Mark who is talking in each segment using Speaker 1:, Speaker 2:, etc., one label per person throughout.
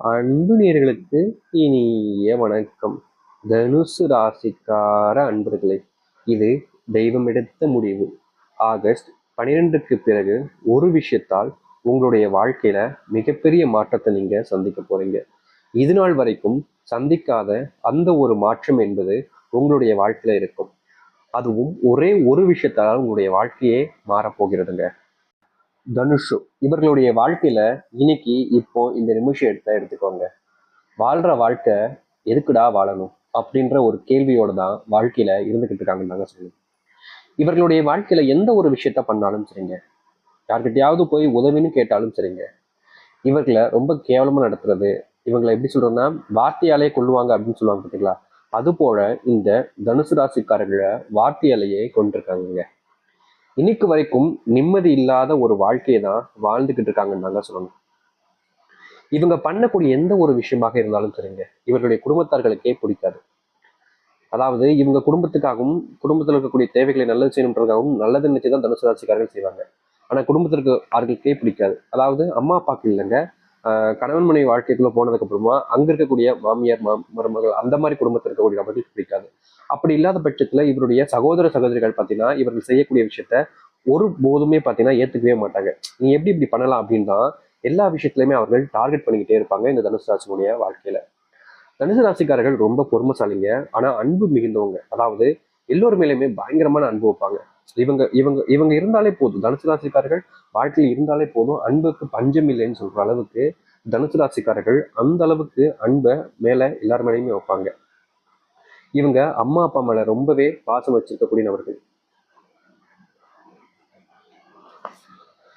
Speaker 1: அன்பு நேயர்களுக்கு இனிய வணக்கம். தனுசு ராசிக்கார அன்பர்களே, இது தெய்வம் எடுத்த முடிவு. ஆகஸ்ட் 12க்கு பிறகு ஒரு விஷயத்தால் உங்களுடைய வாழ்க்கையில மிகப்பெரிய மாற்றத்தை நீங்க சந்திக்க போறீங்க. இது நாள் வரைக்கும் சந்திக்காத அந்த ஒரு மாற்றம் என்பது உங்களுடைய வாழ்க்கையில இருக்கும். அதுவும் ஒரே ஒரு விஷயத்தால் உங்களுடைய வாழ்க்கையே மாறப்போகிறதுங்க. தனுஷு இவர்களுடைய வாழ்க்கையில இன்னைக்கு இப்போ இந்த நிமிஷம் எடுத்துக்கோங்க. வாழ்ற வாழ்க்கை எதுக்குடா வாழணும் அப்படின்ற ஒரு கேள்வியோட தான் வாழ்க்கையில இருந்துகிட்டு இருக்காங்கன்னு தாங்க சொல்லணும். இவர்களுடைய வாழ்க்கையில எந்த ஒரு விஷயத்த பண்ணாலும் சரிங்க, யார்கிட்டயாவது போய் உதவின்னு கேட்டாலும் சரிங்க, இவர்களை ரொம்ப கேவலமா நடத்துறது, இவங்களை எப்படி சொல்றோம்னா வார்த்தையாலே கொள்ளுவாங்க அப்படின்னு சொல்லுவாங்க பார்த்தீங்களா, அது போல இந்த தனுசு ராசிக்காரர்களை வார்த்தையாலேயே கொண்டிருக்காங்க. இன்னைக்கு வரைக்கும் நிம்மதி இல்லாத ஒரு வாழ்க்கையை தான் வாழ்ந்துகிட்டு இருக்காங்கன்னு தாங்க சொல்லணும். இவங்க பண்ணக்கூடிய எந்த ஒரு விஷயமாக இருந்தாலும் சரிங்க, இவர்களுடைய குடும்பத்தார்களுக்கே பிடிக்காது. அதாவது இவங்க குடும்பத்துக்காகவும் குடும்பத்தில் இருக்கக்கூடிய தேவைகளை நல்லது செய்யணுன்றதுக்காகவும் நல்லது நினைச்சு தான் தனுசு ராசிக்காரர்கள் செய்வாங்க. ஆனா குடும்பத்திற்கு அவர்களுக்கே பிடிக்காது. அதாவது அம்மா அப்பாக்கு இல்லைங்க, கணவன் மனைவி வாழ்க்கைக்குள்ள போனதுக்கு அப்புறமா அங்க இருக்கக்கூடிய மாமியார் மருமகள் அந்த மாதிரி குடும்பத்தில் இருக்கக்கூடிய நபர்களுக்கு பிடிக்காது. அப்படி இல்லாத பட்சத்துல இவருடைய சகோதர சகோதரிகள் பார்த்தீங்கன்னா இவர்கள் செய்யக்கூடிய விஷயத்த ஒரு போதுமே பார்த்தீங்கன்னா ஏத்துக்கவே மாட்டாங்க. நீ எப்படி இப்படி பண்ணலாம் அப்படின்னு தான் எல்லா விஷயத்திலுமே அவர்கள் டார்கெட் பண்ணிக்கிட்டே இருப்பாங்க இந்த தனுசு ராசினுடைய வாழ்க்கையில. தனுசு ராசிக்காரர்கள் ரொம்ப பொறுமைசாலிங்க, ஆனா அன்பு மிகுந்தவங்க. அதாவது எல்லோர் மேலேயுமே பயங்கரமான அன்பு வைப்பாங்க. இவங்க இவங்க இவங்க இருந்தாலே போதும், தனுசு ராசிக்காரர்கள் வாழ்க்கையில் இருந்தாலே போதும், அன்புக்கு பஞ்சம் இல்லைன்னு சொல்ற அளவுக்கு தனுசு ராசிக்காரர்கள் அந்த அளவுக்கு அன்பை மேல எல்லார் மேலேயுமே வைப்பாங்க. இவங்க அம்மா அப்பா மேல ரொம்பவே பாசம் வச்சிருக்கக்கூடிய நபர்கள்.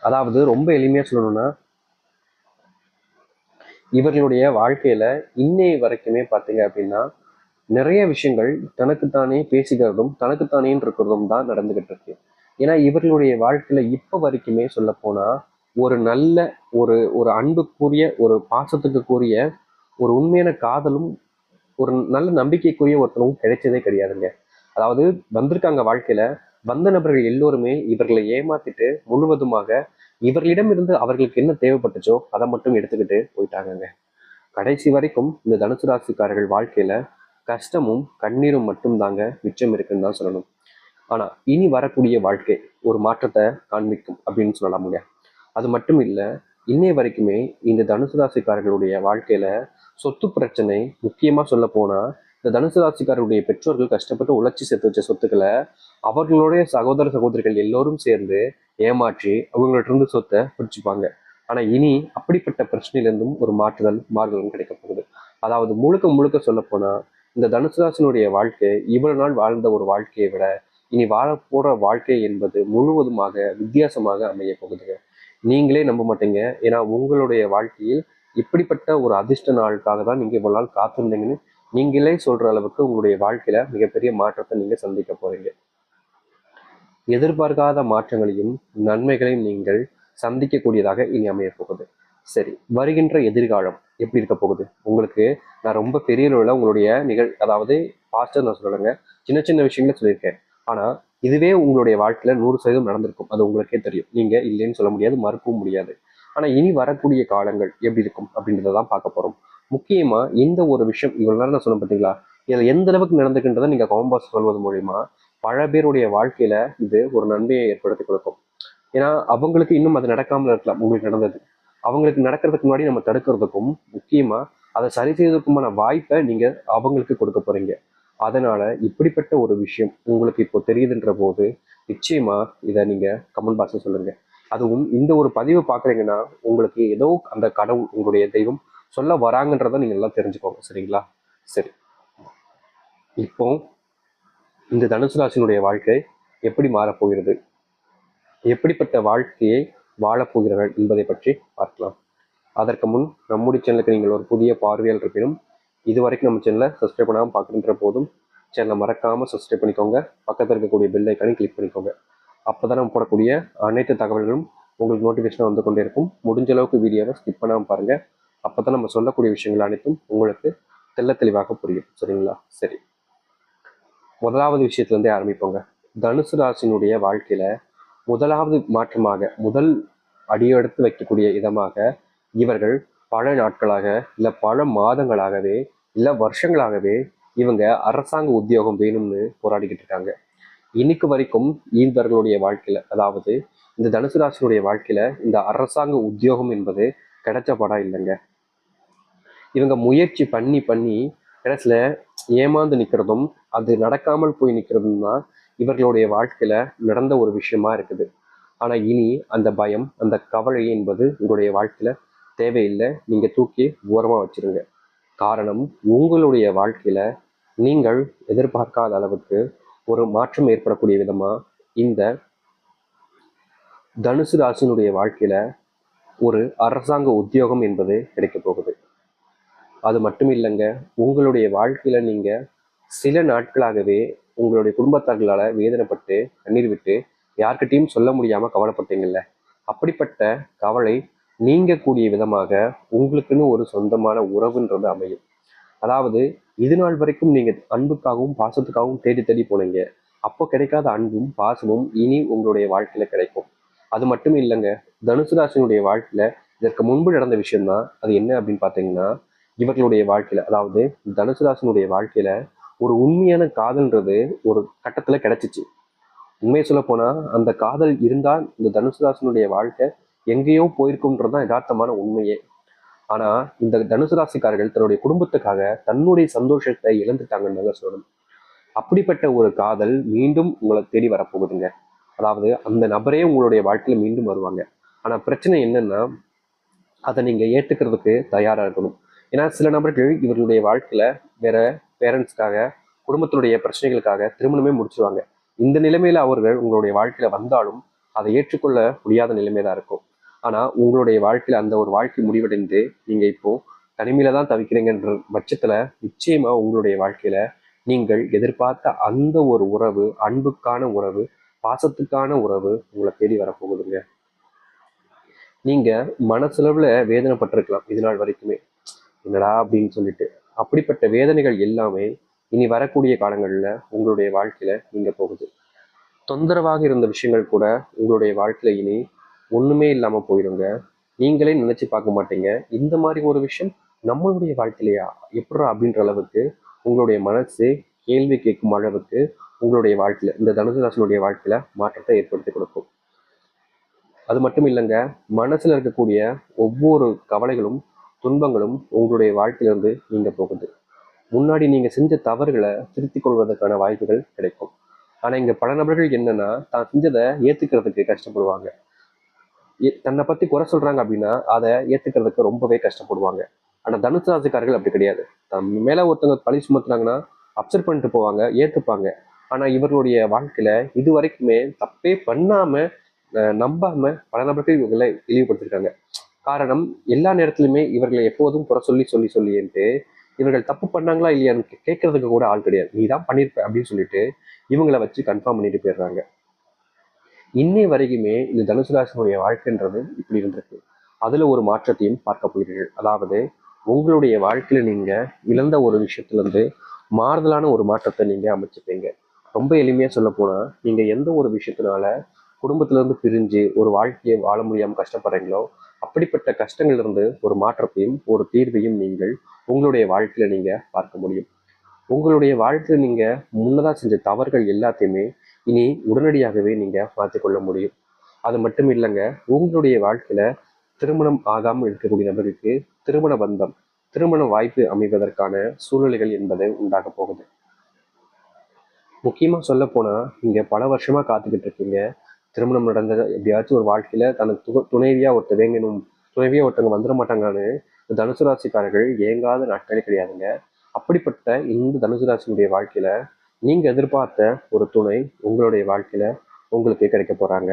Speaker 1: அதாவது ரொம்ப எளிமையா சொல்லணும்னா இவர்களுடைய வாழ்க்கையில இன்னைய வரைக்குமே பார்த்தீங்க அப்படின்னா நிறைய விஷயங்கள் தனக்குத்தானே பேசிக்கிறதும் தனக்குத்தானே இருக்கிறதும் தான் நடந்துகிட்டு இருக்கு. ஏன்னா இவர்களுடைய வாழ்க்கையில இப்ப வரைக்குமே சொல்ல போனா ஒரு நல்ல ஒரு ஒரு அன்புக்குரிய ஒரு பாசத்துக்குரிய ஒரு உண்மையான காதலும் ஒரு நல்ல நம்பிக்கைக்குரிய ஒருத்தரும் கிடைச்சதே கிடையாதுங்க. அதாவது வந்திருக்காங்க வாழ்க்கையில, வந்த நபர்கள் எல்லோருமே இவர்களை ஏமாத்திட்டு முழுவதுமாக இவர்களிடமிருந்து அவர்களுக்கு என்ன தேவைப்பட்டுச்சோ அதை மட்டும் எடுத்துக்கிட்டு போயிட்டாங்க. கடைசி வரைக்கும் இந்த தனுசு ராசிக்காரர்கள் வாழ்க்கையில கஷ்டமும் கண்ணீரும் மட்டும் தாங்க மிச்சம் இருக்குன்னு தான் சொல்லணும். ஆனா இனி வரக்கூடிய வாழ்க்கை ஒரு மாற்றத்தை காண்பிக்கும் அப்படின்னு சொல்லலாம் முடியாது. அது மட்டும் இல்ல, இன்னைய வரைக்குமே இந்த தனுசு ராசிக்காரர்களுடைய வாழ்க்கையில சொத்து பிரச்சனை, முக்கியமா சொல்ல போனா இந்த தனுசு ராசிக்காரருடைய பெற்றோர்கள் கஷ்டப்பட்டு உழைச்சி சேர்த்து வச்ச சொத்துக்களை அவர்களுடைய சகோதர சகோதரிகள் எல்லோரும் சேர்ந்து ஏமாற்றி அவங்கள்ட்ட இருந்து சொத்தை பிடிச்சுப்பாங்க. ஆனா இனி அப்படிப்பட்ட பிரச்சனையிலிருந்தும் ஒரு மாறுதலும் கிடைக்க போகுது. அதாவது முழுக்க முழுக்க சொல்ல போனா இந்த தனுசு ராசினுடைய வாழ்க்கை இவ்வளவு நாள் வாழ்ந்த ஒரு வாழ்க்கையை விட இனி வாழப்போற வாழ்க்கை என்பது முழுவதுமாக வித்தியாசமாக அமைய போகுதுங்க. நீங்களே நம்ப மாட்டீங்க. ஏன்னா உங்களுடைய வாழ்க்கையில் இப்படிப்பட்ட ஒரு அதிர்ஷ்ட நாளுக்காக தான் நீங்க இவ்வளவு நாள் காத்திருந்தீங்கன்னு நீங்களே சொல்ற அளவுக்கு உங்களுடைய வாழ்க்கையில மிகப்பெரிய மாற்றத்தை நீங்க சந்திக்க போறீங்க. எதிர்பார்க்காத மாற்றங்களையும் நன்மைகளையும் நீங்கள் சந்திக்கக்கூடியதாக இனி அமைய போகுது. சரி, வருகின்ற எதிர்காலம் எப்படி இருக்க போகுது உங்களுக்கு? நான் ரொம்ப பெரிய அளவில் உங்களுடைய அதாவது பாஸ்டர் நான் சொல்லலைங்க, சின்ன சின்ன விஷயங்கள சொல்லியிருக்கேன். ஆனா இதுவே உங்களுடைய வாழ்க்கையில 100% நடந்திருக்கும். அது உங்களுக்கே தெரியும். நீங்க இல்லைன்னு சொல்ல முடியாது, மறுக்கவும் முடியாது. ஆனா இனி வரக்கூடிய காலங்கள் எப்படி இருக்கும் அப்படின்றதான் பார்க்க போறோம். முக்கியமா இந்த ஒரு விஷயம் இவ்வளவு நேரம் நான் சொன்ன பார்த்தீங்களா, இதுல எந்த அளவுக்கு நடந்துக்கின்றதை நீங்க காம்பாஸ் சொல்வது மூலியமா பல பேருடைய வாழ்க்கையில இது ஒரு நன்மையை ஏற்படுத்தி கொடுக்கும். ஏன்னா அவங்களுக்கு இன்னும் அது நடக்காமல் இருக்கலாம், உங்களுக்கு நடந்தது. அவங்களுக்கு நடக்கிறதுக்கு முன்னாடி நம்ம தடுக்கிறதுக்கும் முக்கியமா அதை சரி செய்வதற்குமான வாய்ப்பை நீங்க அவங்களுக்கு கொடுக்க போறீங்க. அதனால இப்படிப்பட்ட ஒரு விஷயம் உங்களுக்கு இப்போ தெரியுதுன்ற போது நிச்சயமா இதை நீங்க கமெண்ட் பாக்ஸ்ல சொல்லுங்க. அதுவும் இந்த ஒரு பதிவை பாக்குறீங்கன்னா உங்களுக்கு ஏதோ அந்த கடவுள் உங்களுடைய தெய்வம் சொல்ல வராங்கன்றத நீங்க எல்லாம் தெரிஞ்சுக்கோங்க. சரிங்களா? சரி, இப்போ இந்த தனுசு ராசினுடைய வாழ்க்கை எப்படி மாறப்போகிறது, எப்படிப்பட்ட வாழ்க்கையை வாழப்போகிறார்கள் என்பதை பற்றி பார்க்கலாம். அதற்கு முன் நம்முடைய சேனலுக்கு நீங்கள் ஒரு புதிய பார்வையாளர் இருப்பினும் இதுவரைக்கும் நம்ம சேனலை சப்ஸ்கிரைப் பண்ணாமல் பார்க்குற போதும் சேனலை மறக்காமல் சப்ஸ்கிரைப் பண்ணிக்கோங்க. பக்கத்தில் இருக்கக்கூடிய பெல் ஐக்கானை கிளிக் பண்ணிக்கோங்க. அப்போ தான் நம்ம போடக்கூடிய அனைத்து தகவல்களும் உங்களுக்கு நோட்டிஃபிகேஷனாக வந்து கொண்டே இருக்கும். முடிஞ்ச அளவுக்கு வீடியோவை ஸ்கிப் பண்ணாமல் பாருங்கள். அப்போ தான் நம்ம சொல்லக்கூடிய விஷயங்கள் அனைத்தும் உங்களுக்கு தெளிவாக புரியும். சரிங்களா? சரி, முதலாவது விஷயத்துலேருந்தே ஆரம்பிப்போங்க. தனுசு ராசினுடைய வாழ்க்கையில முதலாவது மாற்றமாக முதல் அடியெடுத்து வைக்கக்கூடிய விதமாக இவர்கள் பல நாட்களாக இல்லை பல மாதங்களாகவே இல்லை வருஷங்களாகவே இவங்க அரசாங்க உத்தியோகம் வேணும்னு போராடிக்கிட்டு இருக்காங்க. இன்னைக்கு வரைக்கும் இவர்களுடைய வாழ்க்கையில, அதாவது இந்த தனுசு ராசினுடைய வாழ்க்கையில இந்த அரசாங்க உத்தியோகம் என்பது கிடைச்ச படம் இல்லைங்க. இவங்க முயற்சி பண்ணி பண்ணி கடைசியில ஏமாந்து நிற்கிறதும் அது நடக்காமல் போய் நிற்கிறதும் தான் இவர்களுடைய வாழ்க்கையில நடந்த ஒரு விஷயமா இருக்குது. ஆனா இனி அந்த பயம், அந்த கவலை என்பது உங்களுடைய வாழ்க்கையில தேவையில்லை. நீங்க தூக்கி ஓரமா வச்சிருங்க. காரணம், உங்களுடைய வாழ்க்கையில நீங்கள் எதிர்பார்க்காத அளவுக்கு ஒரு மாற்றம் ஏற்படக்கூடிய விதமா இந்த தனுசு ராசினுடைய வாழ்க்கையில ஒரு அரசாங்க உத்தியோகம் என்பது கிடைக்க போகுது. அது மட்டும் இல்லைங்க, உங்களுடைய வாழ்க்கையில நீங்க சில நாட்களாகவே உங்களுடைய குடும்பத்தார்களால வேதனைப்பட்டு கண்ணீர் விட்டு யார்கிட்டையும் சொல்ல முடியாம கவலைப்பட்டீங்கல்ல, அப்படிப்பட்ட கவலை நீங்க கூடிய விதமாக உங்களுக்குன்னு ஒரு சொந்தமான உறவுன்றது அமையும். அதாவது இது நாள் வரைக்கும் நீங்க அன்புக்காகவும் பாசத்துக்காகவும் தேடி தேடி போனீங்க. அப்போ கிடைக்காத அன்பும் பாசமும் இனி உங்களுடைய வாழ்க்கையில கிடைக்கும். அது மட்டும் இல்லைங்க, தனுசு ராசினுடைய வாழ்க்கையில இதற்கு முன்பு நடந்த விஷயம்தான். அது என்ன அப்படின்னு பார்த்தீங்கன்னா, இவர்களுடைய வாழ்க்கையில, அதாவது தனுசு ராசினுடைய வாழ்க்கையில ஒரு உண்மையான காதல்ன்றது ஒரு கட்டத்துல கிடைச்சிச்சு. உண்மையை சொல்ல போனா அந்த காதல் இருந்தால் இந்த தனுசு ராசினுடைய வாழ்க்கை எங்கேயோ போயிருக்கும்ன்றதுதான் யதார்த்தமான உண்மையே. ஆனா இந்த தனுசு ராசிக்காரர்கள் தன்னுடைய குடும்பத்துக்காக தன்னுடைய சந்தோஷத்தை இழந்துட்டாங்கன்னு சொல்லணும். அப்படிப்பட்ட ஒரு காதல் மீண்டும் உங்களை தேடி வரப்போகுதுங்க. அதாவது அந்த நபரே உங்களுடைய வாழ்க்கையில மீண்டும் வருவாங்க. ஆனா பிரச்சனை என்னன்னா, அதை நீங்க ஏத்துக்கிறதுக்கு தயாரா இருக்கணும். ஏன்னா சில நபர்கள் இவர்களுடைய வாழ்க்கையில வேற பேரண்ட்ஸ்க்காக, குடும்பத்தினுடைய பிரச்சனைகளுக்காக திருமணமே முடிச்சிருவாங்க. இந்த நிலைமையில அவர்கள் உங்களுடைய வாழ்க்கையில வந்தாலும் அதை ஏற்றுக்கொள்ள முடியாத நிலைமை தான் இருக்கும். ஆனா உங்களுடைய வாழ்க்கையில அந்த ஒரு வாழ்க்கை முடிவடைந்து நீங்க இப்போ தனிமையில தான் தவிக்கிறீங்கன்ற பட்சத்துல நிச்சயமா உங்களுடைய வாழ்க்கையில நீங்கள் எதிர்பார்த்த அந்த ஒரு உறவு, அன்புக்கான உறவு, பாசத்துக்கான உறவு உங்களை தேடி வரப்போகுதுங்க. நீங்க மனசளவுல வேதனைப்பட்டிருக்கலாம் இது நாள் வரைக்குமே, என்னடா அப்படின்னு சொல்லிட்டு. அப்படிப்பட்ட வேதனைகள் எல்லாமே இனி வரக்கூடிய காலங்கள்ல உங்களுடைய வாழ்க்கையில நீங்க போகுது. தொந்தரவாக இருந்த விஷயங்கள் கூட உங்களுடைய வாழ்க்கையில இனி ஒண்ணுமே இல்லாம போயிடுங்க. நீங்களே நினைச்சு பார்க்க மாட்டீங்க, இந்த மாதிரி ஒரு விஷயம் நம்மளுடைய வாழ்க்கையிலையா எப்படா அப்படின்ற அளவுக்கு உங்களுடைய மனசு கேள்வி கேட்கும் அளவுக்கு உங்களுடைய வாழ்க்கையில இந்த தனுசு ராசினுடைய வாழ்க்கையில மாற்றத்தை ஏற்படுத்தி கொடுக்கும். அது மட்டும் இல்லைங்க, மனசுல இருக்கக்கூடிய ஒவ்வொரு கவலைகளும் துன்பங்களும் உங்களுடைய வாழ்க்கையிலிருந்து நீங்க போகுது. முன்னாடி நீங்க செஞ்ச தவறுகளை திருத்திக் கொள்வதற்கான வாய்ப்புகள் கிடைக்கும். ஆனா இங்க பல நபர்கள் என்னன்னா, தான் செஞ்சதை ஏத்துக்கிறதுக்கு கஷ்டப்படுவாங்க. தன்னை பத்தி குறை சொல்றாங்க அப்படின்னா அதை ஏத்துக்கிறதுக்கு ரொம்பவே கஷ்டப்படுவாங்க. ஆனா தனுசு ராசிக்காரர்கள் அப்படி கிடையாது. தன் மேல ஒருத்தவங்க பழி சுமத்துனாங்கன்னா அப்செட் பண்ணிட்டு போவாங்க, ஏத்துப்பாங்க. ஆனா இவர்களுடைய வாழ்க்கையில இது வரைக்குமே தப்பே பண்ணாம நம்பாம பல நபர்கள் இவர்களை இழிவுபடுத்திருக்காங்க. காரணம், எல்லா நேரத்திலுமே இவர்களை எப்போதும் குறை சொல்லி சொல்லி சொல்லிட்டு இவர்கள் தப்பு பண்ணாங்களா இல்லையான்னு கேட்கறதுக்கு கூட ஆள் கிடையாது. நீ தான் பண்ணிருப்ப அப்படின்னு சொல்லிட்டு இவங்களை வச்சு கன்ஃபார்ம் பண்ணிட்டு போயிடுறாங்க. இன்னை வரைக்குமே இந்த தனுசு ராசினுடைய வாழ்க்கைன்றது இப்படி இருந்திருக்கு. அதுல ஒரு மாற்றத்தையும் பார்க்க போகிறீர்கள். அதாவது உங்களுடைய வாழ்க்கையில நீங்க இழந்த ஒரு விஷயத்துல இருந்து மாறுதலான ஒரு மாற்றத்தை நீங்க அமைச்சுப்பீங்க. ரொம்ப எளிமையா சொல்ல போனா, நீங்க எந்த ஒரு விஷயத்தினால குடும்பத்துல இருந்து பிரிஞ்சு ஒரு வாழ்க்கையை வாழ முடியாம கஷ்டப்படுறீங்களோ, அப்படிப்பட்ட கஷ்டங்கள்ல இருந்து ஒரு மாற்றத்தையும் ஒரு தீர்வையும் நீங்கள் உங்களுடைய வாழ்க்கையில நீங்க பார்க்க முடியும். உங்களுடைய வாழ்க்கையில நீங்க முன்னதா செஞ்ச தவறுகள் எல்லாத்தையுமே இனி உடனடியாகவே நீங்க மாற்றிக்கொள்ள முடியும். அது மட்டும் இல்லைங்க, உங்களுடைய வாழ்க்கையில திருமணம் ஆகாமல் இருக்கக்கூடிய நபருக்கு திருமண பந்தம், திருமண வாய்ப்பு அமைவதற்கான சூழ்நிலைகள் என்பது உண்டாக போகுது. முக்கியமா சொல்ல போனா, நீங்க பல வருஷமா காத்துக்கிட்டு இருக்கீங்க. திருமணம் நடந்தது எப்படியாச்சும் ஒரு வாழ்க்கையில தனக்கு துணைவியா ஒருத்தர் வேங்கணும், துணைவியா ஒருத்தவங்க வந்துட மாட்டாங்கன்னு தனுசு ராசிக்காரர்கள் ஏங்காத நாட்களே கிடையாதுங்க. அப்படிப்பட்ட இந்த தனுசு ராசியினுடைய வாழ்க்கையில நீங்க எதிர்பார்த்த ஒரு துணை உங்களுடைய வாழ்க்கையில உங்களுக்கு கிடைக்க போறாங்க.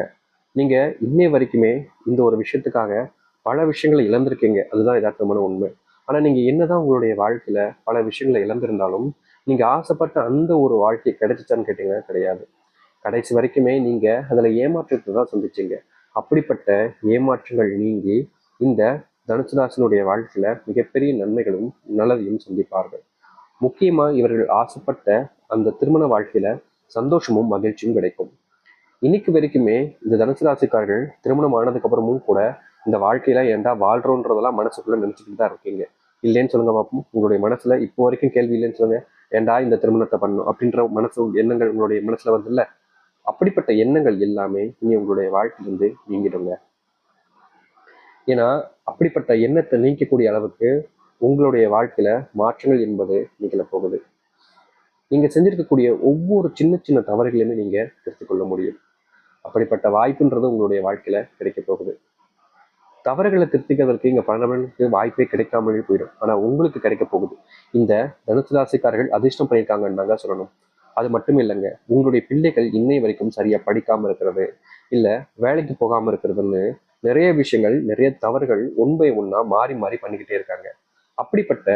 Speaker 1: நீங்க இன்னை வரைக்குமே இந்த ஒரு விஷயத்துக்காக பல விஷயங்களை இழந்திருக்கீங்க, அதுதான் யதார்த்தமான உண்மை. ஆனா நீங்க என்னதான் உங்களுடைய வாழ்க்கையில பல விஷயங்களை இழந்திருந்தாலும் நீங்க ஆசைப்பட்ட அந்த ஒரு வாழ்க்கை கிடைச்சிச்சான்னு கேட்டீங்கன்னா கிடையாது. கடைசி வரைக்குமே நீங்க அதுல ஏமாற்றத்தை தான் சந்திச்சீங்க. அப்படிப்பட்ட ஏமாற்றங்கள் நீங்கி இந்த தனுசு ராசினுடைய வாழ்க்கையில மிகப்பெரிய நன்மைகளும் நல்லதையும் சந்திப்பார்கள். முக்கியமா இவர்கள் ஆசைப்பட்ட அந்த திருமண வாழ்க்கையில சந்தோஷமும் மகிழ்ச்சியும் கிடைக்கும். இன்னைக்கு வரைக்குமே இந்த தனுசு ராசிக்காரர்கள் திருமணம் ஆனதுக்கு அப்புறமும் கூட இந்த வாழ்க்கையில ஏன்டா வாழ்றோன்றதெல்லாம் மனசுக்குள்ள நினைச்சுக்கிட்டு தான் இருக்கீங்க. இல்லைன்னு சொல்லுங்க பார்ப்போம். உங்களுடைய மனசுல இப்போ வரைக்கும் கேள்வி இல்லைன்னு சொல்லுங்க. ஏன்டா இந்த திருமணத்தை பண்ணணும் அப்படின்ற மனசு எண்ணங்கள் உங்களுடைய மனசுல வந்து இல்ல, அப்படிப்பட்ட எண்ணங்கள் எல்லாமே இனி உங்களுடைய வாழ்க்கையிலிருந்து நீங்கிடுங்க. ஏன்னா அப்படிப்பட்ட எண்ணத்தை நீக்கக்கூடிய அளவுக்கு உங்களுடைய வாழ்க்கையில மாற்றங்கள் என்பது நிகழ போகுது. நீங்க செஞ்சிருக்கக்கூடிய ஒவ்வொரு சின்ன சின்ன தவறுகளையுமே நீங்க திருத்திக் கொள்ள முடியும். அப்படிப்பட்ட வாய்ப்புன்றது உங்களுடைய வாழ்க்கையில கிடைக்க போகுது. தவறுகளை திருத்திக்கிறதுக்கு இங்க பணவனுக்கு வாய்ப்பே கிடைக்காமலே போயிடும். ஆனா உங்களுக்கு கிடைக்க போகுது. இந்த தனுசு ராசிக்காரர்கள் அதிர்ஷ்டம் பண்ணியிருக்காங்கன்னு தாங்க சொல்லணும். அது மட்டும் இல்லைங்க, உங்களுடைய பிள்ளைகள் இன்னை வரைக்கும் சரியா படிக்காம இருக்கிறது, இல்ல வேலைக்கு போகாம இருக்கிறதுன்னு நிறைய விஷயங்கள், நிறைய தவறுகள் ஒன் பை ஒன்னா மாறி மாறி பண்ணிக்கிட்டே இருக்காங்க. அப்படிப்பட்ட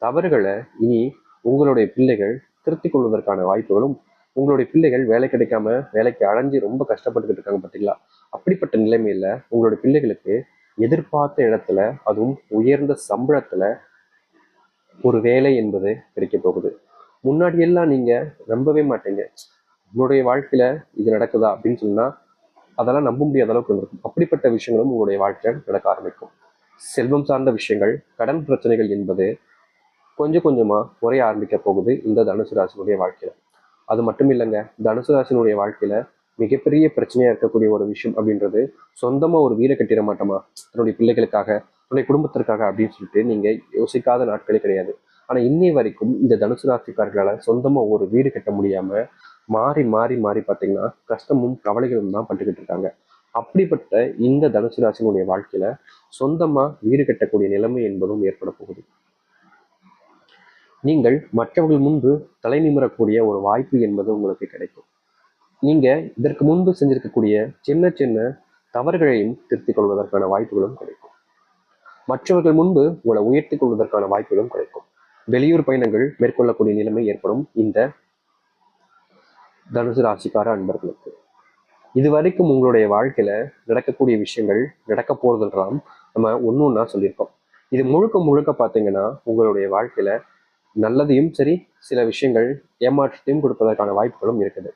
Speaker 1: தவறுகளை இனி உங்களுடைய பிள்ளைகள் திருத்திக் கொள்வதற்கான வாய்ப்புகளும், உங்களுடைய பிள்ளைகள் வேலை கிடைக்காம வேலைக்கு அலைஞ்சு ரொம்ப கஷ்டப்பட்டுக்கிட்டு இருக்காங்க பார்த்தீங்களா, அப்படிப்பட்ட நிலைமையில உங்களுடைய பிள்ளைகளுக்கு எதிர்பார்த்த இடத்துல, அதுவும் உயர்ந்த சம்பளத்துல ஒரு வேலை என்பது கிடைக்க போகுது. முன்னாடி எல்லாம் நீங்க நம்பவே மாட்டீங்க. உங்களுடைய வாழ்க்கையில இது நடக்குதா அப்படின்னு சொன்னா அதெல்லாம் நம்ப முடியாத அளவுக்கு இருக்கும். அப்படிப்பட்ட விஷயங்களும் உங்களுடைய வாழ்க்கையில் நடக்க ஆரம்பிக்கும். செல்வம் சார்ந்த விஷயங்கள், கடன் பிரச்சனைகள் என்பது கொஞ்சம் கொஞ்சமா குறைய ஆரம்பிக்க போகுது இந்த தனுசு ராசினுடைய வாழ்க்கையில. அது மட்டும் இல்லைங்க, தனுசு ராசினுடைய வாழ்க்கையில மிகப்பெரிய பிரச்சனையா இருக்கக்கூடிய ஒரு விஷயம் அப்படின்றது, சொந்தமா ஒரு வீடை கட்டிட மாட்டோமா தன்னுடைய பிள்ளைகளுக்காக, தன்னுடைய குடும்பத்திற்காக அப்படின்னு சொல்லிட்டு நீங்க யோசிக்காத நாட்களே கிடையாது. ஆனா இன்னை வரைக்கும் இந்த தனுசு ராசிக்காரர்களால சொந்தமா ஒரு வீடு கட்ட முடியாம மாறி மாறி மாறி பார்த்தீங்கன்னா கஷ்டமும் கவலைகளும் தான் பட்டுக்கிட்டு இருக்காங்க. அப்படிப்பட்ட இந்த தனுசு ராசினுடைய வாழ்க்கையில சொந்தமா வீடு கட்டக்கூடிய நிலைமை என்பதும் ஏற்பட போகுது. நீங்கள் மற்றவர்கள் முன்பு தலை நிமிரக்கூடிய ஒரு வாய்ப்பு என்பது உங்களுக்கு கிடைக்கும். நீங்க இதற்கு முன்பு செஞ்சிருக்கக்கூடிய சின்ன சின்ன தவறுகளையும் திருத்திக் கொள்வதற்கான வாய்ப்புகளும் கிடைக்கும். மற்றவர்கள் முன்பு உங்களை உயர்த்திக் கொள்வதற்கான வாய்ப்புகளும் கிடைக்கும். வெளியூர் பயணங்கள் மேற்கொள்ளக்கூடிய நிலைமை ஏற்படும் இந்த தனுசு ராசிக்கார அன்பர்களுக்கு. இதுவரைக்கும் உங்களுடைய வாழ்க்கையில நடக்கக்கூடிய விஷயங்கள், நடக்க போறதெல்லாம் நம்ம ஒன்னொன்னா சொல்லியிருக்கோம். இது முழுக்க முழுக்க பார்த்தீங்கன்னா உங்களுடைய வாழ்க்கையில நல்லதையும் சரி, சில விஷயங்கள் ஏமாற்றத்தையும் கொடுப்பதற்கான வாய்ப்புகளும் இருக்குது.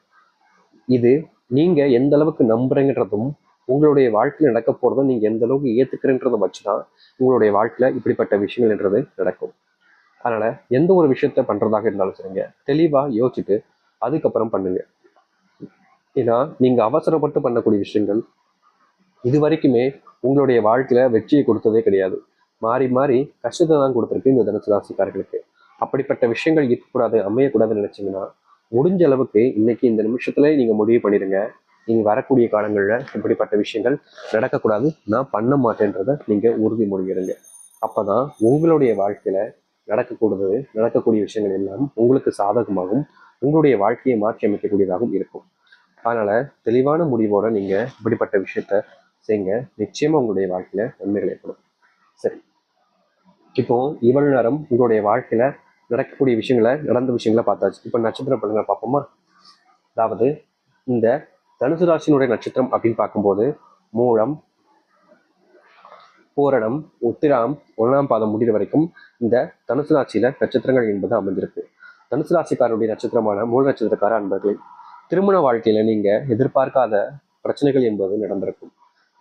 Speaker 1: இது நீங்க எந்த அளவுக்கு நம்புறீங்கன்றதும், உங்களுடைய வாழ்க்கையில நடக்க போறதும் நீங்க எந்த அளவுக்கு ஏத்துக்கிறன்றதை வச்சுதான் உங்களுடைய வாழ்க்கையில இப்படிப்பட்ட விஷயங்கள் என்றது நடக்கும். அதனால எந்த ஒரு விஷயத்த பண்றதாக இருந்தாலும் சரிங்க, தெளிவா யோசிச்சுட்டு அதுக்கப்புறம் பண்ணுங்க. ஏன்னா நீங்க அவசரப்பட்டு பண்ணக்கூடிய விஷயங்கள் இது வரைக்குமே உங்களுடைய வாழ்க்கையில வெற்றியை கொடுத்ததே கிடையாது. மாறி மாறி கஷ்டத்தை தான் கொடுத்துருக்கு இந்த தனுசு ராசிக்காரர்களுக்கு. அப்படிப்பட்ட விஷயங்கள் இருக்கக்கூடாது, அமையக்கூடாதுன்னு நினைச்சீங்கன்னா முடிஞ்ச அளவுக்கு இன்னைக்கு இந்த நிமிஷத்துல நீங்க முடிவு பண்ணிடுங்க. நீங்க வரக்கூடிய காலங்கள்ல இப்படிப்பட்ட விஷயங்கள் நடக்கக்கூடாது, நான் பண்ண மாட்டேன்றத நீங்க உறுதிமொழி எடுங்க. அப்பதான் உங்களுடைய வாழ்க்கையில நடக்கக்கூடிய விஷயங்கள் எல்லாம் உங்களுக்கு சாதகமாகவும் உங்களுடைய வாழ்க்கையை மாற்றி அமைக்கக்கூடியதாகவும் இருக்கும். அதனால தெளிவான முடிவோட நீங்க இப்படிப்பட்ட விஷயத்த செய்யுங்க. நிச்சயமா உங்களுடைய வாழ்க்கையில நன்மைகள் ஏற்படும். சரி, இப்போ இவ்வளவு நேரம் உங்களுடைய வாழ்க்கையில நடக்கக்கூடிய விஷயங்களை, நடந்த விஷயங்களை பார்த்தாச்சு. இப்போ நட்சத்திர பலன்களை பார்ப்போமா? அதாவது இந்த தனுசு ராசியினுடைய நட்சத்திரம் அப்படின்னு பார்க்கும்போது மூலம், பூரணம், உத்திரம், 1ஆம் பாதம் முடிகிற வரைக்கும் இந்த தனுசு ராசியில நட்சத்திரங்கள் என்பது அமைஞ்சிருக்கு. தனுசு ராசிக்காரருடைய நட்சத்திரமான மூல நட்சத்திரக்கார அன்பர்களே, திருமண வாழ்க்கையில நீங்க எதிர்பார்க்காத பிரச்சனைகள் என்பது நடந்திருக்கும்.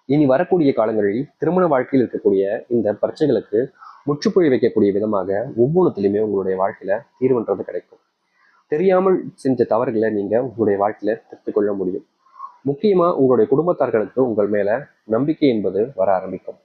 Speaker 1: இனி வரக்கூடிய காலங்களில் திருமண வாழ்க்கையில் இருக்கக்கூடிய இந்த பிரச்சனைகளுக்கு முற்றுப்புள்ளி வைக்கக்கூடிய விதமாக ஒவ்வொன்றுத்திலுமே உங்களுடைய வாழ்க்கையில தீர்வுன்றது கிடைக்கும். தெரியாமல் செஞ்ச தவறுகளை நீங்க உங்களுடைய வாழ்க்கையில திருத்திக் கொள்ள முடியும். முக்கியமா உங்களுடைய குடும்பத்தார்களுக்கு உங்கள் மேல நம்பிக்கை என்பது வர ஆரம்பிக்கும்.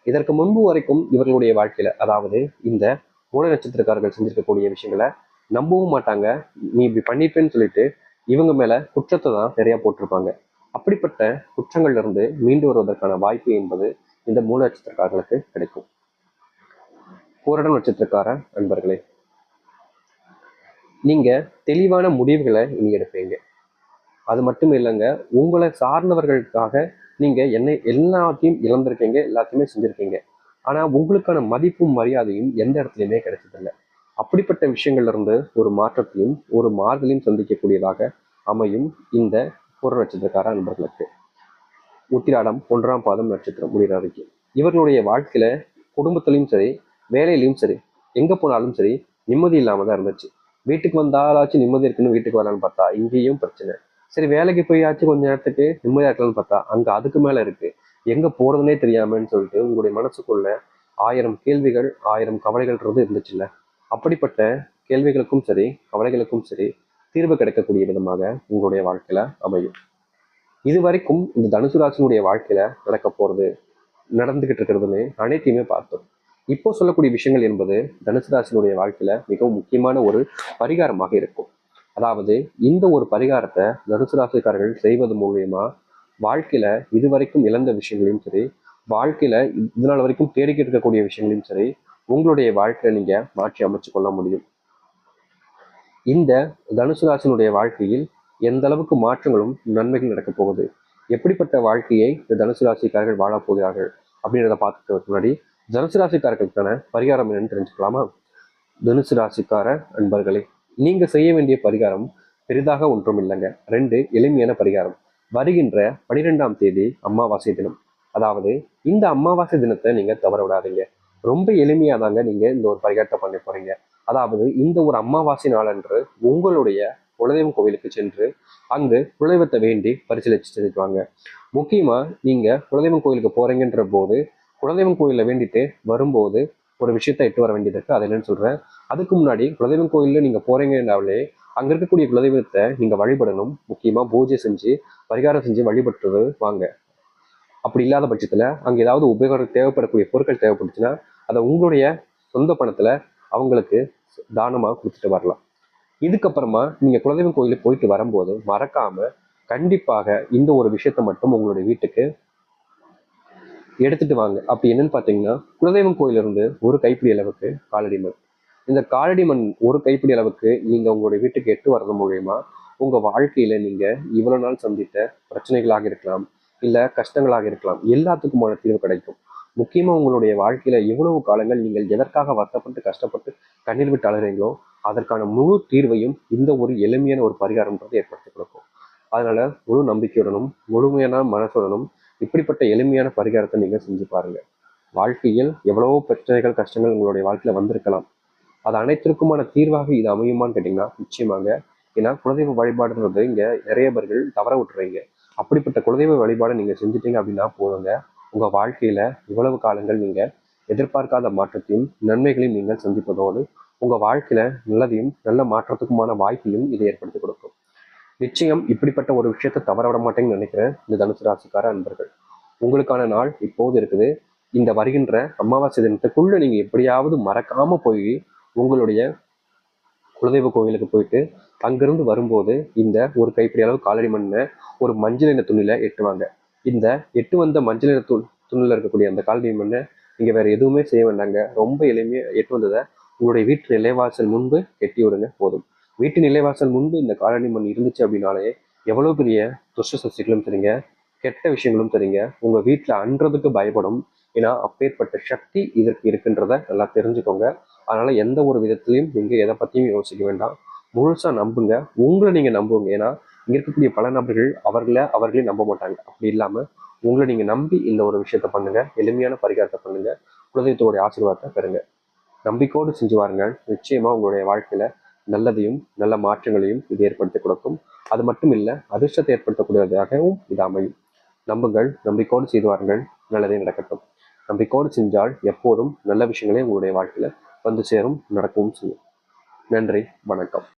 Speaker 1: இதற்கு முன்பு வரைக்கும் இவர்களுடைய வாழ்க்கையில, அதாவது இந்த மூல நட்சத்திரக்காரர்கள் செஞ்சிருக்கக்கூடிய விஷயங்களை நம்பவும் மாட்டாங்க. நீ இப்படி பண்ணிப்பேன்னு சொல்லிட்டு இவங்க மேல குற்றத்தை தான் நிறைய போட்டிருப்பாங்க. அப்படிப்பட்ட குற்றங்கள்ல இருந்து மீண்டு வருவதற்கான வாய்ப்பு என்பது இந்த மூல நட்சத்திரக்காரர்களுக்கு கிடைக்கும். பூரண நட்சத்திரக்கார நண்பர்களே, நீங்க தெளிவான முடிவுகளை நீங்க எடுப்பீங்க. அது மட்டும் இல்லைங்க, உங்களை சார்ந்தவர்களுக்காக நீங்க எல்லாத்தையும் இழந்திருக்கீங்க, எல்லாத்தையுமே செஞ்சிருக்கீங்க. ஆனா உங்களுக்கான மதிப்பும் மரியாதையும் எந்த இடத்துலையுமே கிடைச்சதில்லை. அப்படிப்பட்ட விஷயங்கள்ல இருந்து ஒரு மாற்றத்தையும் ஒரு மாறுதலையும் சந்திக்கக்கூடியதாக அமையும் இந்த பூரண நட்சத்திரக்கார நண்பர்களுக்கு. உத்திராடம் 1ஆம் பாதம் நட்சத்திரம் முடிகிற வரைக்கும் இவர்களுடைய வாழ்க்கையில குடும்பத்திலையும் சரி, வேலையிலையும் சரி, எங்க போனாலும் சரி நிம்மதி இல்லாம தான் இருந்துச்சு. வீட்டுக்கு வந்தாலாச்சும் நிம்மதி இருக்குன்னு வீட்டுக்கு வரலான்னு பார்த்தா இங்கேயும் பிரச்சனை. சரி, வேலைக்கு போயாச்சும் கொஞ்ச நேரத்துக்கு நிம்மதியா இருக்கலாம்னு பார்த்தா அங்க அதுக்கு மேல இருக்கு. எங்க போறதுனே தெரியாமன்னு சொல்லிட்டு உங்களுடைய மனசுக்குள்ள 1000 கேள்விகள் 1000 கவலைகள்ன்றது இருந்துச்சுல்ல, அப்படிப்பட்ட கேள்விகளுக்கும் சரி கவலைகளுக்கும் சரி தீர்வு கிடைக்கக்கூடிய விதமாக உங்களுடைய வாழ்க்கையில அமையும். இது வரைக்கும் இந்த தனுசு ராசினுடைய வாழ்க்கையில நடக்க போறது நடந்துகிட்டு இருக்கிறதுன்னு அனைத்தையுமே பார்த்தோம். இப்போ சொல்லக்கூடிய விஷயங்கள் என்பது தனுசு ராசினுடைய வாழ்க்கையில மிகவும் முக்கியமான ஒரு பரிகாரமாக இருக்கும். அதாவது இந்த ஒரு பரிகாரத்தை தனுசு ராசிக்காரர்கள் செய்வது மூலியமா வாழ்க்கையில இதுவரைக்கும் இழந்த விஷயங்களையும் சரி, வாழ்க்கையில இதனால வரைக்கும் தேடிக்கிட்டு இருக்கக்கூடிய விஷயங்களையும் சரி, உங்களுடைய வாழ்க்கையில நீங்க மாற்றி அமைச்சு கொள்ள முடியும். இந்த தனுசு ராசினுடைய வாழ்க்கையில் எந்த அளவுக்கு மாற்றங்களும் நன்மைகள் நடக்க போகுது, எப்படிப்பட்ட வாழ்க்கையை இந்த தனுசு ராசிக்காரர்கள் வாழப் போகிறார்கள் அப்படின்றத பார்த்துக்கிறதுக்கு முன்னாடி தனுசு ராசிக்காரர்களுக்கான பரிகாரம் என்னன்னு தெரிஞ்சுக்கலாமா? தனுசு ராசிக்கார அன்பர்களே, நீங்க செய்ய வேண்டிய பரிகாரம் பெரிதாக ஒன்றும் இல்லைங்க. 2 எளிமையான பரிகாரம். வருகின்ற 12ஆம் தேதி அமாவாசை தினம். அதாவது இந்த அமாவாசை தினத்தை நீங்க தவற விடாதீங்க. ரொம்ப எளிமையா தாங்க நீங்க இந்த ஒரு பரிகாரத்தை பண்ண போறீங்க. அதாவது இந்த ஒரு அமாவாசை நாளன்று உங்களுடைய குலதெய்வம் கோவிலுக்கு சென்று அங்கு குலதெய்வத்தை வேண்டி பரிசீலிச்சு செஞ்சுட்டு வாங்க. முக்கியமா நீங்க குலதெய்வம் கோயிலுக்கு போறீங்கன்ற போது குலதெய்வம் கோயிலில் வேண்டிட்டு வரும்போது ஒரு விஷயத்த எட்டு வர வேண்டியது இருக்கு. அது என்னன்னு சொல்றேன். அதுக்கு முன்னாடி குலதெய்வம் கோயிலில் நீங்க போறீங்கன்னாலே அங்க இருக்கக்கூடிய குலதெய்வத்தை நீங்க வழிபடணும். முக்கியமா பூஜை செஞ்சு பரிகாரம் செஞ்சு வழிபட்டுறது வாங்க. அப்படி இல்லாத பட்சத்துல அங்க ஏதாவது உபயோகம் தேவைப்படக்கூடிய பொருட்கள் தேவைப்பட்டுச்சுன்னா அதை உங்களுடைய சொந்த பணத்துல அவங்களுக்கு தானமாக கொடுத்துட்டு வரலாம். இதுக்கப்புறமா நீங்க குலதெய்வம் கோயிலுக்கு போயிட்டு வரும்போது மறக்காம கண்டிப்பாக இந்த ஒரு விஷயத்த மட்டும் உங்களுடைய வீட்டுக்கு எடுத்துட்டு வாங்க. அப்படி என்னன்னு பாத்தீங்கன்னா, குலதெய்வம் கோயிலிருந்து ஒரு கைப்பிடி அளவுக்கு காலடி மண். இந்த காலடி மண் ஒரு கைப்பிடி அளவுக்கு நீங்க உங்களுடைய வீட்டுக்கு எட்டு வர்றது மூலியமா உங்க வாழ்க்கையில நீங்க இவ்வளவு நாள் சந்தித்த பிரச்சனைகளாக இருக்கலாம், இல்ல கஷ்டங்களாக இருக்கலாம், எல்லாத்துக்குமான தீர்வு கிடைக்கும். முக்கியமா உங்களுடைய வாழ்க்கையில இவ்வளவு காலங்கள் நீங்கள் எதற்காக வருத்தப்பட்டு கஷ்டப்பட்டு கண்ணீர் விட்டு அழுகிறீங்களோ அதற்கான முழு தீர்வையும் இந்த ஒரு எளிமையான ஒரு பரிகாரம்ன்றது ஏற்படுத்தி கொடுக்கும். அதனால முழு நம்பிக்கையுடனும் முழுமையான மனசுடனும் இப்படிப்பட்ட எளிமையான பரிகாரத்தை நீங்க செஞ்சு பாருங்க. வாழ்க்கையில் எவ்வளவோ பிரச்சனைகள் கஷ்டங்கள் உங்களுடைய வாழ்க்கையில வந்திருக்கலாம். அது அனைத்திற்குமான தீர்வாக இது அமையுமான்னு கேட்டீங்கன்னா நிச்சயமாங்க. ஏன்னா குலதெய்வ வழிபாடுன்றது இங்க நிறைய பேர்கள் தவற விட்டுறீங்க. அப்படிப்பட்ட குலதெய்வ வழிபாடை நீங்க செஞ்சுட்டீங்க அப்படின்னா போதுங்க, உங்க வாழ்க்கையில இவ்வளவு காலங்கள் நீங்க எதிர்பார்க்காத மாற்றத்தையும் நன்மைகளையும் நீங்கள் சந்திப்பதோடு உங்க வாழ்க்கையில நல்லதையும் நல்ல மாற்றத்துக்குமான வாய்ப்பையும் இதை ஏற்படுத்தி கொடுக்கும். நிச்சயம் இப்படிப்பட்ட ஒரு விஷயத்தை தவற விட மாட்டேங்கன்னு நினைக்கிறேன் இந்த தனுசு ராசிக்கார அன்பர்கள். உங்களுக்கான நாள் இப்போது இருக்குது. இந்த வருகின்ற அமாவாசை தினத்துக்குள்ள நீங்க எப்படியாவது மறக்காம போய் உங்களுடைய குலதெய்வ கோவிலுக்கு போயிட்டு அங்கிருந்து வரும்போது இந்த ஒரு கைப்பிடி அளவு காலடி மண்ணை ஒரு மஞ்சள் நிற துணியில எட்டுவாங்க. இந்த எட்டு வந்த மஞ்சள் நிற துணில இருக்கக்கூடிய அந்த காலடி மண்ணை நீங்க வேற எதுவுமே செய்ய வேண்டாங்க. ரொம்ப எளிமையா எட்டு வந்ததை உங்களுடைய வீட்டு நிலைவாசல் முன்பு எட்டி விடுங்க போதும். வீட்டு நிலைவாசல் முன்பு இந்த காலடி மண் இருந்துச்சு அப்படின்னாலே எவ்வளவு பெரிய துஷ்ட சக்திகளும் சரிங்க, கெட்ட விஷயங்களும் சரிங்க உங்க வீட்டுல அன்றதுக்கு பயப்படும். ஏன்னா அப்பேற்பட்ட சக்தி இதற்கு இருக்குன்றத நல்லா தெரிஞ்சுக்கோங்க. அதனால எந்த ஒரு விதத்திலையும் நீங்க எதை பத்தியும் யோசிக்க வேண்டாம். முழுசா நம்புங்க. உங்களை நீங்க நம்புங்க. ஏன்னா இங்க இருக்கக்கூடிய பல நபர்கள் அவர்களே நம்ப மாட்டாங்க. அப்படி இல்லாம உங்களை நீங்க நம்பி இந்த ஒரு விஷயத்த பண்ணுங்க. எளிமையான பரிகாரத்தை பண்ணுங்க. குலதெய்வத்தோடைய ஆசீர்வாதத்தை பெறுங்க. நம்பிக்கையோடு செஞ்சு வாருங்கள். நிச்சயமா உங்களுடைய வாழ்க்கையில நல்லதையும் நல்ல மாற்றங்களையும் இது ஏற்படுத்தி கொடுக்கும். அது மட்டும் இல்ல, அதிர்ஷ்டத்தை ஏற்படுத்தக்கூடியதாகவும் இது அமையும். நம்புங்கள், நம்பிக்கையோடு செய்து வாருங்கள். நல்லதே நடக்கட்டும். நம்பிக்கையோடு செஞ்சால் எப்போதும் நல்ல விஷயங்களே உங்களுடைய வாழ்க்கையில வந்து சேரும், நடக்கவும் செய்யும். நன்றி, வணக்கம்.